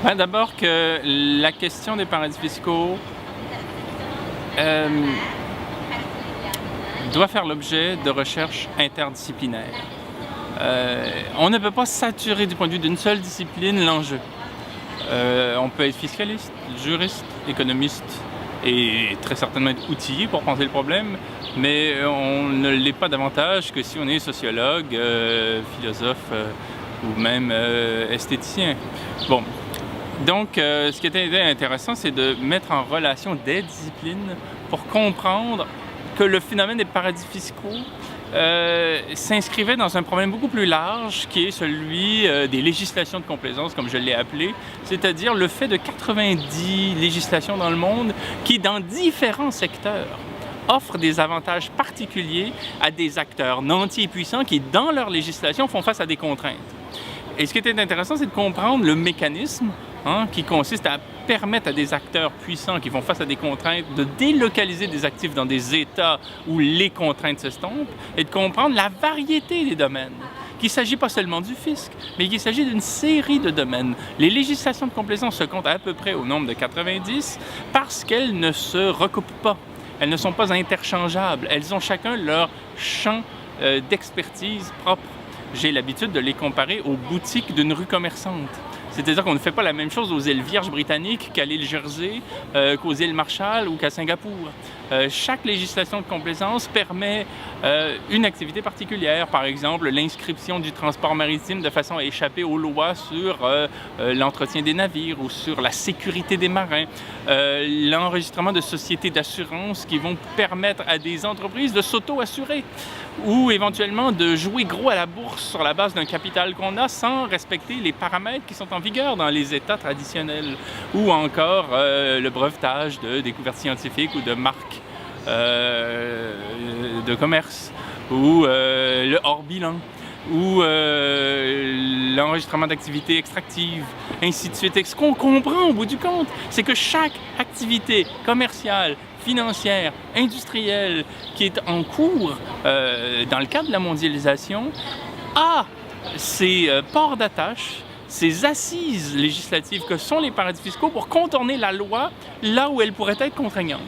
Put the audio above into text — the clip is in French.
D'abord que la question des paradis fiscaux doit faire l'objet de recherches interdisciplinaires. On ne peut pas saturer du point de vue d'une seule discipline l'enjeu. On peut être fiscaliste, juriste, économiste et très certainement être outillé pour penser le problème, mais on ne l'est pas davantage que si on est sociologue, philosophe ou même esthéticien. Bon. Donc, ce qui était intéressant, c'est de mettre en relation des disciplines pour comprendre que le phénomène des paradis fiscaux s'inscrivait dans un problème beaucoup plus large qui est celui des législations de complaisance, comme je l'ai appelé, c'est-à-dire le fait de 90 législations dans le monde qui, dans différents secteurs, offrent des avantages particuliers à des acteurs nantis et puissants qui, dans leur législation, font face à des contraintes. Et ce qui était intéressant, c'est de comprendre le mécanisme qui consiste à permettre à des acteurs puissants qui font face à des contraintes de délocaliser des actifs dans des États où les contraintes s'estompent et de comprendre la variété des domaines. Qu'il ne s'agit pas seulement du fisc, mais qu'il s'agit d'une série de domaines. Les législations de complaisance se comptent à peu près au nombre de 90 parce qu'elles ne se recoupent pas. Elles ne sont pas interchangeables. Elles ont chacun leur champ d'expertise propre. J'ai l'habitude de les comparer aux boutiques d'une rue commerçante. C'est-à-dire qu'on ne fait pas la même chose aux îles Vierges britanniques qu'à l'île Jersey, qu'aux îles Marshall ou qu'à Singapour. Chaque législation de complaisance permet une activité particulière, par exemple l'inscription du transport maritime de façon à échapper aux lois sur l'entretien des navires ou sur la sécurité des marins, l'enregistrement de sociétés d'assurance qui vont permettre à des entreprises de s'auto-assurer ou éventuellement de jouer gros à la bourse sur la base d'un capital qu'on a sans respecter les paramètres qui sont en vigueur dans les États traditionnels, ou encore le brevetage de découvertes scientifiques ou de marques de commerce, ou le hors-bilan, ou l'enregistrement d'activités extractives, ainsi de suite. Et ce qu'on comprend au bout du compte, c'est que chaque activité commerciale, financière, industrielle qui est en cours dans le cadre de la mondialisation a ses ports d'attache, ces assises législatives que sont les paradis fiscaux pour contourner la loi là où elle pourrait être contraignante.